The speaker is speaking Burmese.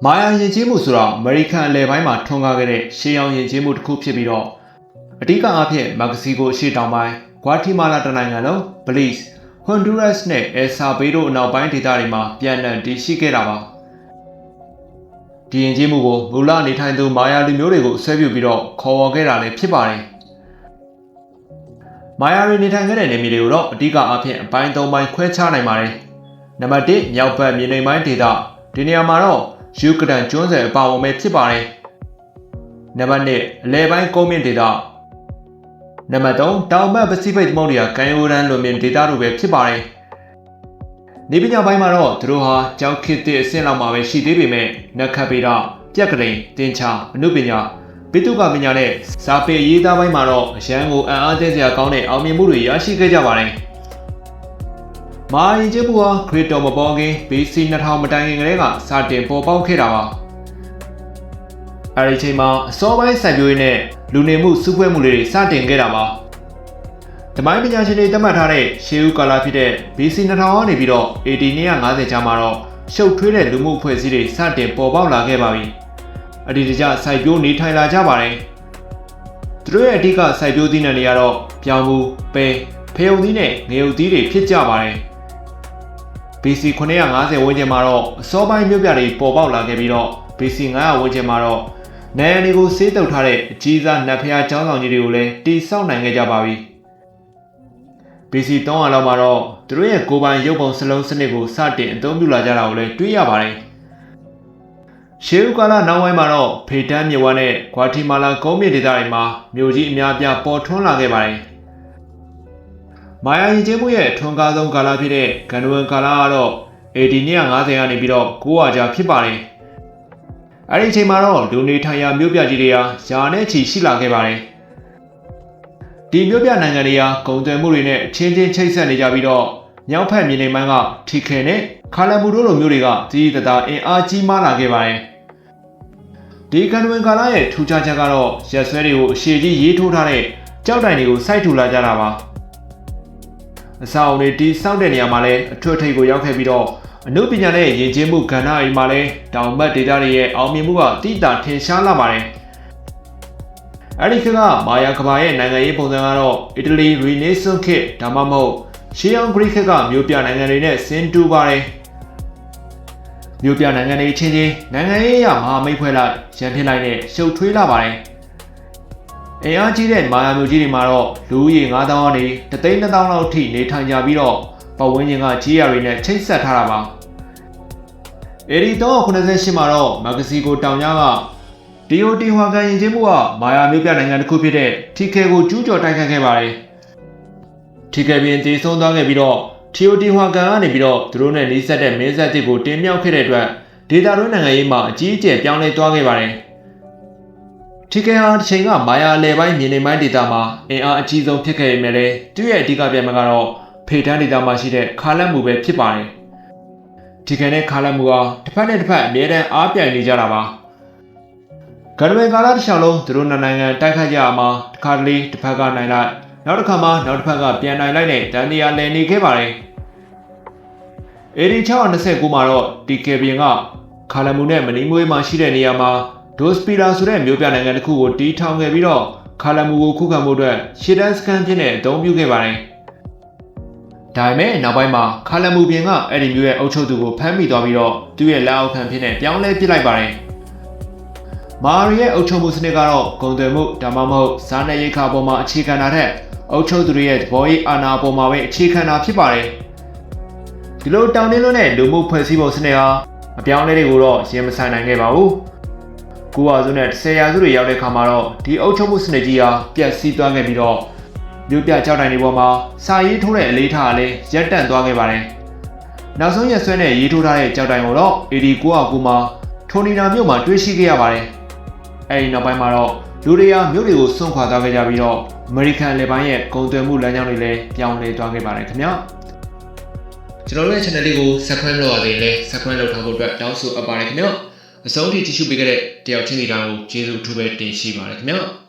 မာယာယဉ်ကျေးမှုဆိုတာအမေရိကန်အလယ်ပိုင်းမှာထွန်းကားခဲ့တဲ့ရှေးအောင်ယဉ်ကျေးမှုတစ်ခုဖြစ်ပြီးတော့အဓိကအားဖြင့်မက္ကဆီကိုအရှေ့တောင်ပိုင်းဂွါတီမာလာတနိုင်ငံလုံးဘလစ်ဟွန်ဒူရက်စ်နဲ့အယ်ဆာဘေးတို့အနောက်ပိုင်းဒေသတွေမှာပြန်လည်တည်ရှိခဲ့တာပါဒီယဉ်ကျေးမှုကိုမူလနေထိုင်သူမာယာလူမျိုးတွေကိုဆွဲပြုပြီးတော့ခေါ်ဝေါ်ခဲ့တာလည်းဖြစ်ပါတယ်မာယာတွေနေထိုင်ခဲ့တဲ့နေမြေတွေကိုတော့အဓိကအားဖြင့်အပိုင်း၃ပိုင်းခွဲခြားနိုင်ပါတယ်နံပါတ်၁မြောက်ဘက်မြေနိမ့်ပိုင်းဒေသဒီနေရာမှာတော့ယူကတန်ကျွန်းဆွယ်အပါအဝင်ပဲဖြစ်ပါတယ်နံပါတ်2အလဲပိုင်းကုန်းမြင့်ဒေသနံပါတ်3တောင်ဘက်ပစိဖိတ်သမုဒ္ဒရာကမ်းရိုးတန်းလွန်ပြင်ဒေသတို့ပဲဖြစ်ပါတယ်နေပညာပိုင်းမှာတော့သူတို့ဟာကျောင်းခေတ်အဆင့်လောက်မှာပဲရှိသေးပေမဲ့နက္ခတ်ပေဒပြက်ကလေးတင်ချာအနုပညာပိတုကပညာနဲ့စာပေရေးသားပိုင်းမှာတော့အရန်ကိုအံ့အားသင့်စရာကောင်းတဲ့အောင်မြင်မှုတွေရရှိခဲ့ကြပါတယ်မာယာယဉ်ကျေးမှုဟာခရစ်တော်မပေါ်ခင် BC 2000မတိုင်ခင်ကတည်းကစတင်ပေါ်ပေါက်ခဲ့တာပါအဲဒီချိန်မှာအစောပိုင်းစိုက်ပျိုးရေးနဲ့လူနေမှုစုဖွဲ့မှုတွေစတင်ခဲ့တာပါတမိုင်းပညာရှင်တွေသတ်မှတ်ထားတဲ့ရှေးဦးကာလဖြစ်တဲ့ BC 2000ကနေပြီးတော့ AD 250ကျမ်းမှာတော့ရှုပ်ထွေးတဲ့လူမှုအဖွဲ့အစည်းတွေစတင်ပေါ်ပေါက်လာခဲ့ပါပြီအဒီတကျစိုက်ပျိုးနေထိုင်လာကြပါတယ်သူတို့ရဲ့အဓိကစိုက်ပျိုးသီးနှံတွေကတော့ပြောင်းမှုပဲဖယုံသီးနဲ့ငရုတ်သီးတွေဖြစ်ကြပါတယ်BC 950ဝန်းကျင်မှာတော့အစောပိုင်းမြို့ပြတွေပေါ်ပေါက်လာခဲ့ပြီးတော့ BC 900ဝန်းကျင်မှာတော့နိုင်ရန်တွေကိုဆေးတုပ်ထားတဲ့အကြီးစားနတ်ဖျားကျောင်းဆောင်ကြီးတွေကိုလည်းတည်ဆောက်နိုင်ခဲ့ကြပါပြီ။ BC 300လောက်မှာတော့သူတို့ရဲ့ကိုယ်ပိုင်ရုပ်ပုံစလုံးစနစ်ကိုစတင်အသုံးပြုလာကြတာကိုလည်းတွေ့ရပါတယ်။ရှေးဦးကာလနောက်ပိုင်းမှာတော့ဖေတန်းမြစ်ဝှမ်းနဲ့ဂွါတီမာလာကုန်းမြင့်ဒေသတွေမှာမြို့ကြီးအများအပြားပေါ်ထွန်းလာခဲ့ပါတယ်။မာယာယဉ်ကျေးမှုရဲ့ထွန်းကားဆုံးကာလဖြစ်တဲ့ဂန္ဓဝင်ကာလကတော့ AD 250ကနေပြီးတော့900ကြာဖြစ်ပါတယ်။အဲဒီအချိန်မှာတော့လူနေထိုင်ရာမြို့ပြကြီးတွေဟာယာနဲ့ချီရှိလာခဲ့ပါတယ်။ဒီမြို့ပြနိုင်ငံတွေဟာကုန်သွယ်မှုတွေနဲ့အချင်းချင်းချိတ်ဆက်နေကြပြီးတော့မြောက်ဖက်မြေနိမ့်ပိုင်းကထီခဲနဲ့ခါလမူတို့လိုမျိုးတွေကကြီးတသားအင်အားကြီးမားလာခဲ့ပါတယ်။ဒီဂန္ဓဝင်ကာလရဲ့ထူးခြားချက်ကတော့ရက်ဆွဲတွေကိုအရှည်ကြီးရေးထိုးထားတဲ့ကြောက်တိုင်တွေကိုစိုက်ထူလာကြတာပါ။အဆောက်အုံတွေတီးစောင့်တဲ့နေရာမှာလည်းအထွတ်ထိပ်ကိုရောက်ခဲ့ပြီးတော့အနုပညာနဲ့ယဉ်ကျေးမှုကဏ္ဍတွေမှာလည်းတောင်ဘက်ဒေသတွေရဲ့အောင်မြင်မှုကတိတာထင်ရှားလာပါတယ်။အဲဒီခေတ်ကမာယာကမ္ဘာရဲ့နိုင်ငံရေးပုံစံကတော့အီတလီရီနေဆန်းခေတ်ဒါမှမဟုတ်ရှေးအောင်ဂရိခေတ်ကမြို့ပြနိုင်ငံတွေနဲ့ဆင်တူပါတယ်။မြို့ပြနိုင်ငံတွေချင်းချင်းနိုင်ငံရေးအရမဟာမိတ်ဖွဲ့လိုက်ရန်ဖြစ်လိုက်နဲ့ရှုပ်ထွေးလာပါတယ်။အင်အားကြီးတဲ့မာယာမြို့ကြီးတွေမှာတော့လူဦးရေ9000ကနေ3,200,000လောက်ထိနေထိုင်ကြပြီးတော့ပတ်ဝန်းကျင်ကကြီးရာတွေနဲ့ချိတ်ဆက်ထားတာပါAD 388မှာတော့မက္ကဆီကိုတောင်ကြားကတီယိုတီဟွာကန်ယဉ်ကျေးမှုကမာယာမြို့ပြနိုင်ငံတစ်ခုဖြစ်တဲ့ထီခဲကိုကျူးကျော်တိုက်ခတ်ခဲ့ပါတယ်ထီခဲပြင်တည်ဆုံးသွားခဲ့ပြီးတော့တီယိုတီဟွာကန်ကနေပြီးတော့သူတို့နဲ့နှိစက်တဲ့မင်းဆက်တစ်ကိုတင်မြှောက်ခဲ့တဲ့အတွက်ဒေသတွင်းနိုင်ငံရေးမှာအကြီးအကျယ်ပြောင်းလဲသွားခဲ့ပါတယ်ထီခဲဟာတစ်ချိန်ကမာယာအလယ်ပိုင်းမြေနိမ့်ပိုင်းဒေသမှာအင်အားအကြီးဆုံးဖြစ်ခဲ့ပေမဲ့လည်းသူ့ရဲ့အဓိကပြိုင်မှာကတော့ဖေတန်းဒေသမှာရှိတဲ့ခါလက်မှုပဲဖြစ်ပါတယ်။ဒီကနေ့ခါလက်မှုဟာတစ်ဖက်နဲ့တစ်ဖက်အမြဲတမ်းအားပြိုင်နေကြတာပါ။ဂန္ဓဝင်ကာလတစ်လျှောက်လုံးသူတို့နိုင်ငံတိုက်ခတ်ကြရမှာတစ်ခါတလေတစ်ဖက်ကနိုင်လိုက်နောက်တစ်ခါမှနောက်တစ်ဖက်ကပြန်နိုင်လိုက်တဲ့တန်တရားလည်နေခဲ့ပါတယ်။ AD 629မှာတော့ဒီကေဘီယန်ကခါလက်မှုနဲ့မနီမွေးမှာရှိတဲ့နေရာမှာဒိုစပီလာဆိုတဲ့မြို့ပြနိုင်ငံတစ်ခုကိုတီးထောင်ခဲ့ပြီးတော့ခါလက်မှုကိုခုခံမှုအတွက်ရှေ့တန်းစကန်ဖြစ်တဲ့အသုံးပြုခဲ့ပါတယ်။ဒါပေမဲ့နောက်ပိုင်းမှာခါလမူပြင်ကအဲ့ဒီမျိုးရဲ့အုပ်ချုပ်သူကိုဖမ်းမိသွားပြီးတော့သူ့ရဲ့လက်အောက်ခံဖြစ်နေပြောင်းလဲပစ်လိုက်ပါတယ်။မာရီရဲ့အုပ်ချုပ်မှုစနစ်ကတော့ဂုံသွယ်မှုဒါမှမဟုတ်စားနယ်ရိက္ခာပေါ်မှာအခြေခံတာတဲ့အုပ်ချုပ်သူတွေရဲ့သဘောရေးအာဏာပေါ်မှာပဲအခြေခံတာဖြစ်ပါတယ်။ဒီလိုတောင်းတင်းလွန်းတဲ့လူမှုဖွဲ့စည်းပုံစနစ်ဟာအပြောင်းလဲတွေကိုတော့ရင်မဆိုင်နိုင်ခဲ့ပါဘူး။900စုနဲ့10ရာစုတွေရောက်တဲ့အခါမှာတော့ဒီအုပ်ချုပ်မှုစနစ်ကြီးဟာပျက်စီးသွားခဲ့ပြီးတော့မြို့ပြကြောက်တိုင်တွေပေါ်မှာစာရေးထိုးတဲ့အလေးထားကလည်းရပ်တန့်သွားခဲ့ပါတယ်။နောက်ဆုံးရက်စွဲနဲ့ရေးထိုးထားတဲ့ကြောက်တိုင်ကိုတော့ AD 909မှာထိုနီနာမြို့မှာတွေ့ရှိခဲ့ရပါတယ်။အဲဒီနောက်ပိုင်းမှာတော့လူတွေကမြို့တွေကိုစွန့်ခွာသွားခဲ့ကြပြီးတော့အမေရိကန်လေပိုင်းရဲ့ကုန်သွယ်မှုလမ်းကြောင်းတွေလည်းပြောင်းလဲသွားခဲ့ပါတယ်ခင်ဗျာ။ကျွန်တော်တို့ရဲ့ channel လေးကို subscribe လုပ်ရသေးတယ် subscribe လုပ်ထားဖို့အတွက်တောင်းဆိုအပ်ပါတယ်ခင်ဗျာ။အဆုံးထိကြည့်ရှုပေးခဲ့တဲ့တယောက်ချင်းစီတိုင်းကိုကျေးဇူးအထူးပဲတင်ရှိပါတယ်ခင်ဗျာ။